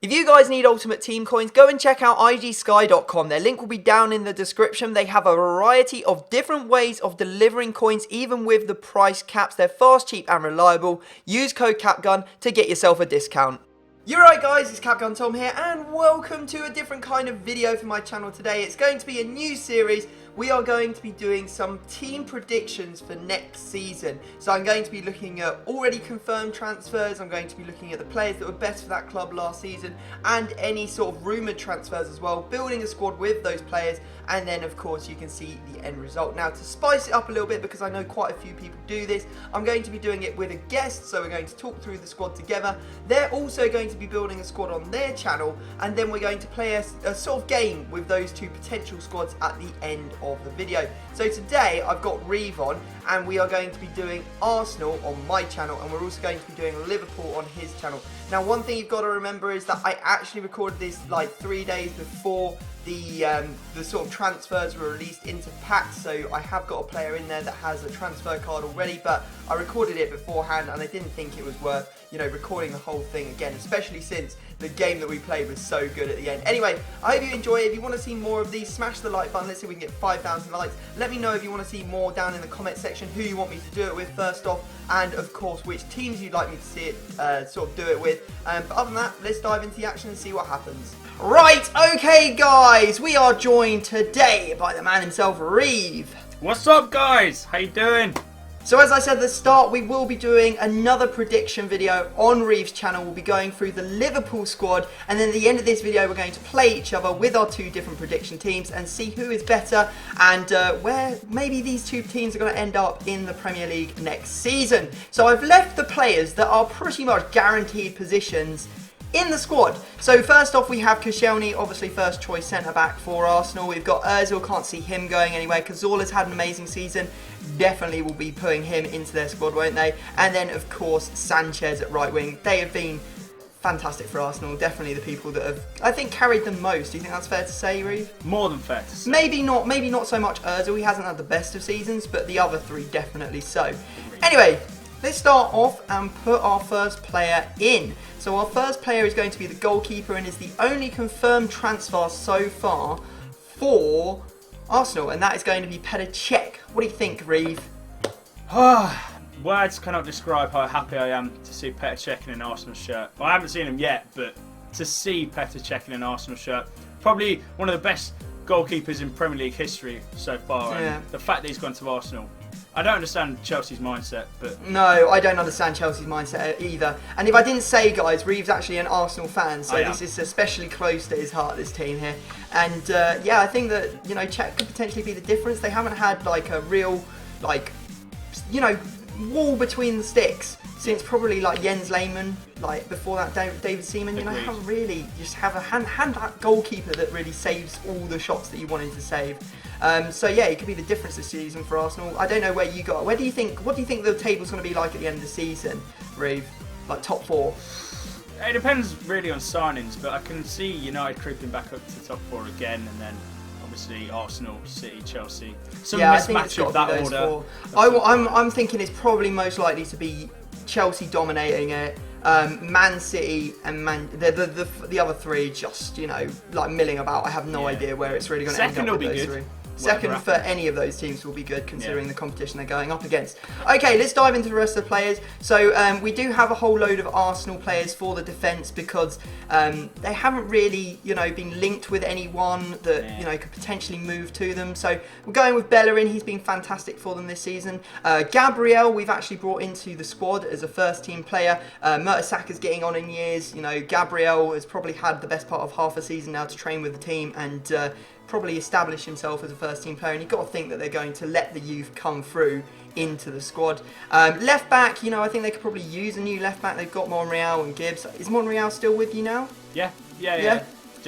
If you guys need Ultimate Team coins, go and check out igsky.com. Their link will be down in the description. They have a variety of different ways of delivering coins, even with the price caps. They're fast, cheap, and reliable. Use code CAPGUN to get yourself a discount. You're right guys, it's Capgun Tom here, and welcome to a different kind of video for my channel today. It's going to be a new series. We are going to be doing some team predictions for next season. So I'm going to be looking at already confirmed transfers, I'm going to be looking at the players that were best for that club last season, and any sort of rumoured transfers as well, building a squad with those players, and then of course you can see the end result. Now to spice it up a little bit, because I know quite a few people do this, I'm going to be doing it with a guest, so we're going to talk through the squad together. They're also going to be building a squad on their channel, and then we're going to play a sort of game with those two potential squads at the end of the video. So today I've got Reeve on, and we are going to be doing Arsenal on my channel, and we're also going to be doing Liverpool on his channel. Now one thing you've got to remember is that I actually recorded this like 3 days before the sort of transfers were released into packs, so I have got a player in there that has a transfer card already, but I recorded it beforehand and I didn't think it was worth, you know, recording the whole thing again, especially since the game that we played was so good at the end. Anyway, I hope you enjoy it. If you want to see more of these, smash the like button. Let's see if we can get 5,000 likes. Let me know if you want to see more down in the comment section, who you want me to do it with first off, and of course which teams you'd like me to see it sort of do it with. But other than that, let's dive into the action and see what happens. Right, okay guys, we are joined today by the man himself, Reeve. What's up guys? How you doing? So as I said at the start, we will be doing another prediction video on Reeve's channel. We'll be going through the Liverpool squad, and then at the end of this video we're going to play each other with our two different prediction teams and see who is better, and where maybe these two teams are going to end up in the Premier League next season. So I've left the players that are pretty much guaranteed positions in the squad. So first off we have Koscielny, obviously first choice centre back for Arsenal. We've got Ozil, can't see him going anywhere. Cazorla's had an amazing season, definitely will be putting him into their squad, won't they? And then of course Sanchez at right wing. They have been fantastic for Arsenal, definitely the people that have, I think, carried them most. Do you think that's fair to say, Reeve? More than fair to say. Maybe not so much Ozil, he hasn't had the best of seasons, but the other three definitely so. Anyway, let's start off and put our first player in. So our first player is going to be the goalkeeper, and is the only confirmed transfer so far for Arsenal, and that is going to be Petr Cech. What do you think, Reeve? Words cannot describe how happy I am to see Petr Cech in an Arsenal shirt. Well, I haven't seen him yet, but to see Petr Cech in an Arsenal shirt, probably one of the best goalkeepers in Premier League history so far, yeah. And the fact that he's gone to Arsenal. I don't understand Chelsea's mindset, but... No, I don't understand Chelsea's mindset either. And if I didn't say, guys, Reeve's actually an Arsenal fan, so this is especially close to his heart, this team here. And yeah, I think that, you know, Cech could potentially be the difference. They haven't had like a real, like, you know, wall between the sticks since probably like Jens Lehmann, like before that David Seaman. You know, haven't really just have a hand that goalkeeper that really saves all the shots that you want him to save. So yeah, it could be the difference this season for Arsenal. I don't know where you got. What do you think the table's going to be like at the end of the season, Reeve? Like top four? It depends really on signings, but I can see United creeping back up to top four again, and then obviously Arsenal, City, Chelsea. Some mismatch of that order. I'm thinking it's probably most likely to be Chelsea dominating it. Man City and the other three just, you know, like milling about. I have no idea where it's really going to end up with those three. Second for any of those teams will be good, considering the competition they're going up against. Okay, let's dive into the rest of the players. So we do have a whole load of Arsenal players for the defence, because they haven't really, you know, been linked with anyone that, you know, could potentially move to them. So we're going with Bellerin. He's been fantastic for them this season. Gabriel, we've actually brought into the squad as a first-team player. Mertesacker's getting on in years. You know, Gabriel has probably had the best part of half a season now to train with the team, and probably establish himself as a first team player, and you've got to think that they're going to let the youth come through into the squad. Left back, you know, I think they could probably use a new left back. They've got Monreal and Gibbs. Is Monreal still with you now? Yeah.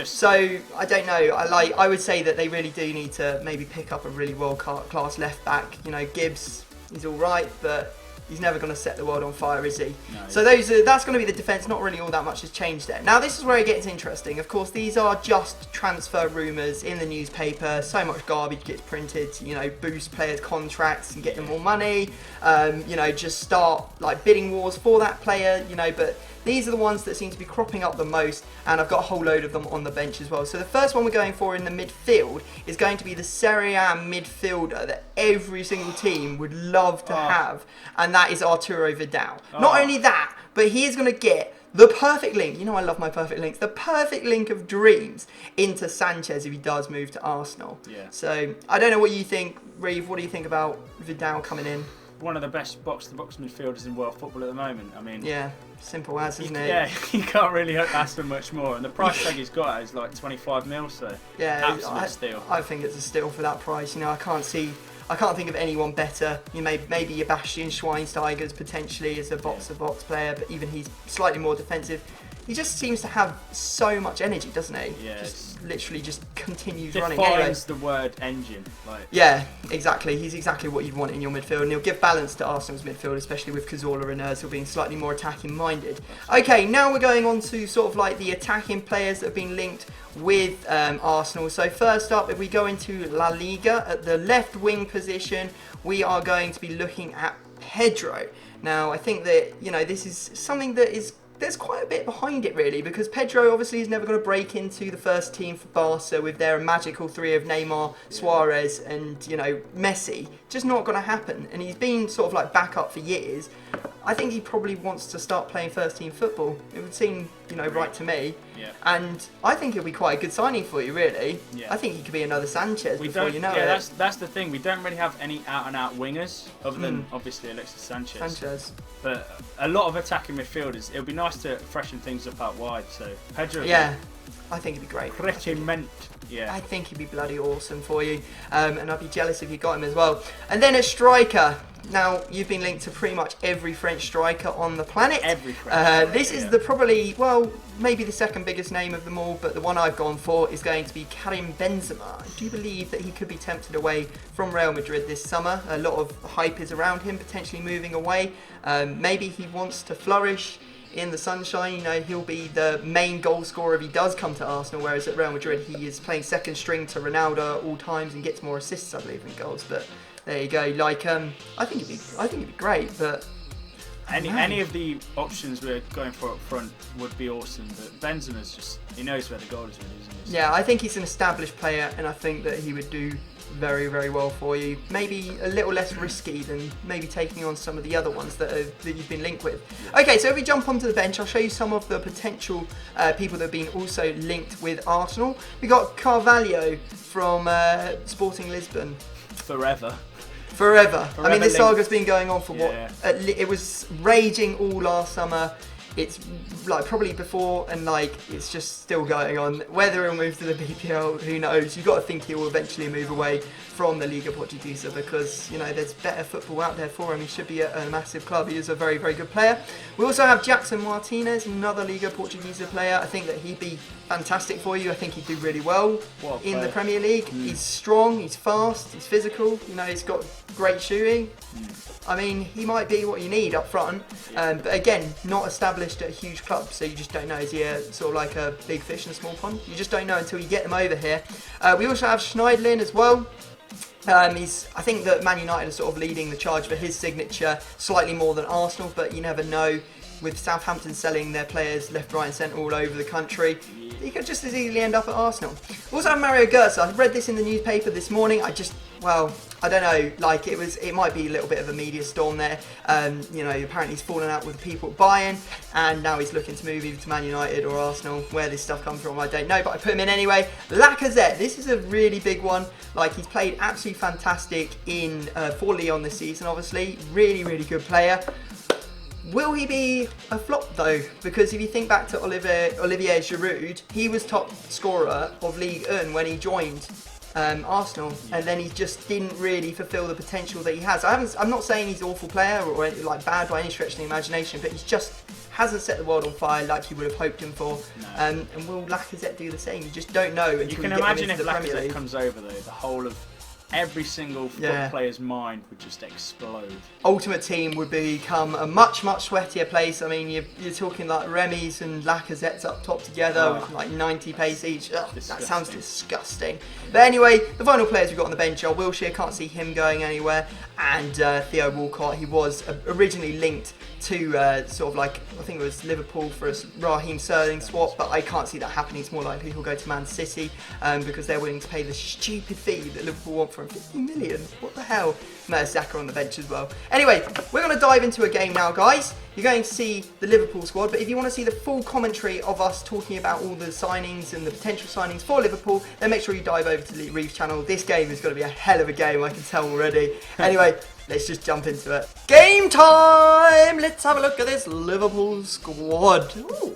So I don't know. I would say that they really do need to maybe pick up a really world class left back. You know, Gibbs is all right, but he's never going to set the world on fire, is he? No. So that's going to be the defence. Not really all that much has changed there. Now this is where it gets interesting. Of course, these are just transfer rumours in the newspaper. So much garbage gets printed to, you know, boost players' contracts and get them more money. You know, just start like bidding wars for that player. You know, but these are the ones that seem to be cropping up the most, and I've got a whole load of them on the bench as well. So the first one we're going for in the midfield is going to be the Serie A midfielder that every single team would love to have, and that is Arturo Vidal. Not only that, but he is going to get the perfect link. You know I love my perfect links. The perfect link of dreams into Sanchez if he does move to Arsenal. Yeah. So I don't know what you think, Reeve. What do you think about Vidal coming in? One of the best box-to-box midfielders in world football at the moment. I mean, yeah, simple as, isn't it? Yeah, you can't really ask for much more. And the price tag he's got is like 25 mil, so yeah, absolute steal. I think it's a steal for that price. You know, I can't think of anyone better. You maybe your Bastian Schweinsteigers potentially as a box-to-box player, but even he's slightly more defensive. He just seems to have so much energy, doesn't he? Yeah, just literally just continues running. Defines the word engine. Yeah, exactly. He's exactly what you'd want in your midfield, and he'll give balance to Arsenal's midfield, especially with Cazorla and Ozil being slightly more attacking minded. Okay, now we're going on to sort of like the attacking players that have been linked with Arsenal. So first up, if we go into La Liga, at the left wing position, we are going to be looking at Pedro. Now, I think that, you know, this is something that there's quite a bit behind it really, because Pedro obviously is never going to break into the first team for Barca with their magical three of Neymar, Suarez and, you know, Messi. Just not going to happen, and he's been sort of like backup for years. I think he probably wants to start playing first team football. It would seem, you know, right to me. Yeah. And I think it'll be quite a good signing for you, really. Yeah. I think he could be another Sanchez before you know it. Yeah, that's the thing. We don't really have any out-and-out wingers, other than obviously Alexis Sanchez. But a lot of attacking midfielders. It'll be nice to freshen things up out wide. So Pedro. Yeah, I think he'd be great. Pretty meant. Yeah. I think he'd be bloody awesome for you, and I'd be jealous if you got him as well. And then a striker. Now, you've been linked to pretty much every French striker on the planet. Every French striker, this is the probably, well, maybe the second biggest name of them all, but the one I've gone for is going to be Karim Benzema. I do believe that he could be tempted away from Real Madrid this summer. A lot of hype is around him, potentially moving away. Maybe he wants to flourish in the sunshine. You know, he'll be the main goal scorer if he does come to Arsenal, whereas at Real Madrid he is playing second string to Ronaldo at all times and gets more assists, I believe, in goals. But there you go. Like, I think it'd be great, but any of the options we're going for up front would be awesome. But Benzema's just, he knows where the goal is, really, isn't he? Yeah, I think he's an established player, and I think that he would do very, very well for you. Maybe a little less risky than maybe taking on some of the other ones that you've been linked with. Okay, so if we jump onto the bench, I'll show you some of the potential people that have been also linked with Arsenal. We got Carvalho from Sporting Lisbon. Forever. I mean, this saga's been going on for Yeah. It was raging all last summer. It's like probably before, and like it's just still going on. Whether he'll move to the BPL, who knows? You've got to think he will eventually move away from the Liga Portuguesa, because, you know, there's better football out there for him. He should be at a massive club. He is a very, very good player. We also have Jackson Martinez, another Liga Portuguesa player. I think that he'd be fantastic for you. I think he'd do really well in the Premier League. He's strong, he's fast, he's physical. You know, he's got great shooting. I mean, he might be what you need up front, but again, not established at a huge club, so you just don't know. Is he sort of like a big fish in a small pond? You just don't know until you get him over here. We also have Schneiderlin as well. I think that Man United are sort of leading the charge for his signature slightly more than Arsenal, but you never know. With Southampton selling their players left, right and centre all over the country, he could just as easily end up at Arsenal. We also have Mario Götze. I read this in the newspaper this morning. I don't know, like it might be a little bit of a media storm there. You know, apparently he's fallen out with the people at Bayern, and now he's looking to move either to Man United or Arsenal. Where this stuff comes from, I don't know, but I put him in anyway. Lacazette, this is a really big one. Like, he's played absolutely fantastic for Lyon this season, obviously. Really, really good player. Will he be a flop though? Because if you think back to Olivier Giroud, he was top scorer of Ligue 1 when he joined Arsenal, and then he just didn't really fulfil the potential that he has. I'm not saying he's an awful player or like bad by any stretch of the imagination, but he's just hasn't set the world on fire like you would have hoped him for. No. And will Lacazette do the same? You just don't know until you can get imagine him into if the Premier Lacazette League. comes over though, the whole of every single foot player's mind would just explode. Ultimate Team would become a much, much sweatier place. I mean, you're talking like Remy's and Lacazette's up top together with like 90 pace each. Ugh, that sounds disgusting. But anyway, the final players we've got on the bench are Wilshere. Can't see him going anywhere. and Theo Walcott. He was originally linked to sort of like, I think it was Liverpool for a Raheem Sterling swap, but I can't see that happening. It's more likely he'll go to Man City because they're willing to pay the stupid fee that Liverpool want for him. 50 million? What the hell? No, Xhaka on the bench as well. Anyway, we're going to dive into a game now, guys. You're going to see the Liverpool squad, but if you want to see the full commentary of us talking about all the signings and the potential signings for Liverpool, then make sure you dive over to the Reeves channel. This game is going to be a hell of a game, I can tell already. Anyway, let's just jump into it. Game time! Let's have a look at this Liverpool squad. Ooh.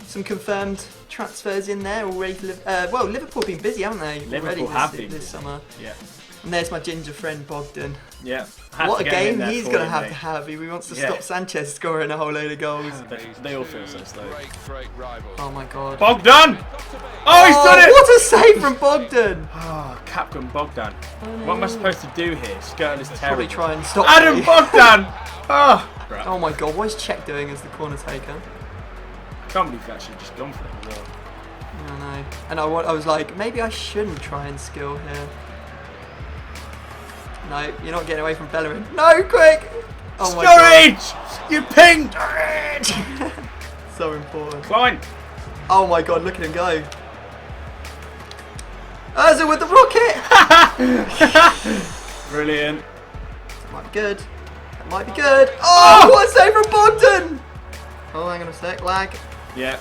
Some confirmed transfers in there already. Well, Liverpool have been busy, haven't they? Liverpool already have been this summer. Yeah. And there's my ginger friend Bogdan. Yeah. What a game he's going to have. He wants to stop Sanchez scoring a whole load of goals. They all feel so slow. Oh my god. Bogdan! Oh, he's done it! What a save from Bogdan! Oh, Captain Bogdan. What am I supposed to do here? Skirt is terrible. Probably try and stop Adam me. Bogdan! Oh. Oh my god, what is Czech doing as the corner taker? I can't believe you've actually just gone for it as well. I know. And I was like, maybe I shouldn't try and skill here. No, you're not getting away from Bellerin. No, quick! Oh my Sturridge! You pinged! So important. Klein! Oh my god, look at him go. Ozil with the rocket! Brilliant. That might be good. That might be good. Oh, what a save from Bogdan! Oh, hang on a sec, lag. Yeah.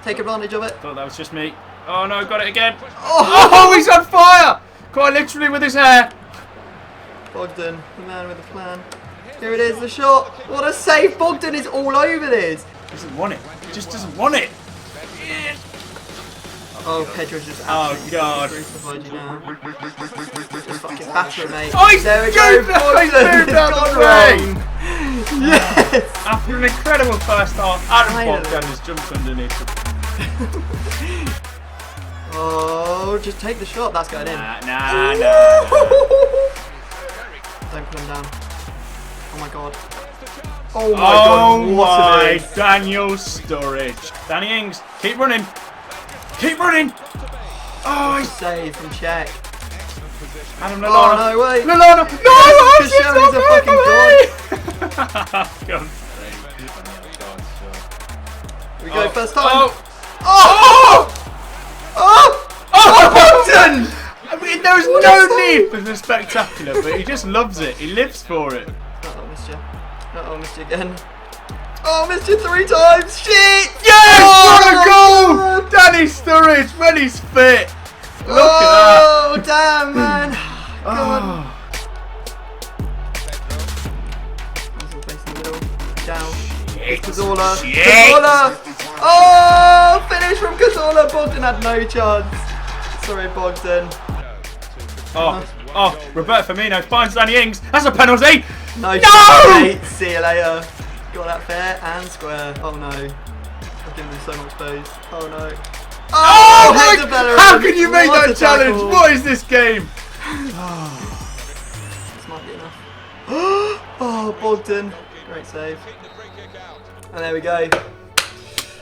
Take advantage of it. Thought that was just me. Oh no, got it again. Oh, Oh, he's on fire! Quite literally with his hair. Bogdan, the man with the plan. Here it is, the shot. What a save! Bogdan is all over this. He doesn't want it. He just doesn't want it. Oh, Pedro's just Oh god. crucified you now. Just fucking batter it, mate. Oh, he's there we go. moved out Bogdan. of the way. Yes. After an incredible first half, Adam Finally. Bogdan has jumped underneath it. Oh, just take the shot. That's going in. Nah. Don't put him down. Oh my god. Oh my god. What my a miss. Daniel Sturridge. Danny Ings, keep running. Keep running. Oh, he's Save from Czech. Adam Oh Lallana. no, wait. Lallana. No, Koscielny's a fucking god. Here we go, first time. Oh! Oh! Bogdan! I mean, there was no need for the spectacular, but he just loves it. He lives for it. Uh-oh, missed you. Uh-oh, missed you again. Oh, missed you 3 times. Shit! Yes! What a goal! God. Danny Sturridge when he's fit. Look Oh, at that. damn, man. Come on. Oh. Ozil facing the middle. Down. Shit. Cazorla. Shit. Cazorla. Oh, finish from Cazorla. Bogdan had no chance. Sorry, Bogdan. Oh, Roberto Firmino finds Danny Ings. That's a penalty. No! No! Mate. See you later. Got that fair and square. Oh no. I've given him so much space. Oh no. Oh, Hector my, Bellerin. how can you make What that a challenge? tackle. What is this game? This might be enough. Oh, Bogdan. Great save. And there we go.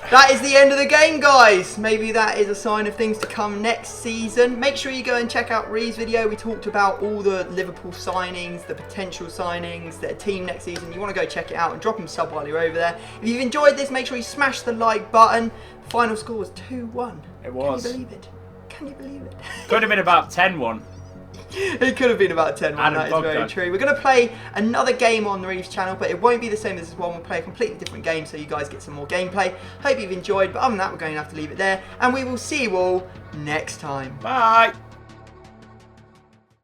That is the end of the game, guys. Maybe that is a sign of things to come next season. Make sure you go and check out Ree's video. We talked about all the Liverpool signings, the potential signings, their team next season. You want to go check it out and drop him a sub while you're over there. If you've enjoyed this, make sure you smash the like button. Final score was 2-1. It was. Can you believe it? Can you believe it? Could have been about 10-1. It could have been about 10-1, Adam that is Bogdan. very true. We're going to play another game on the Reeves channel, but it won't be the same as this one. We'll play a completely different game so you guys get some more gameplay. Hope you've enjoyed, but other than that, we're going to have to leave it there, and we will see you all next time. Bye.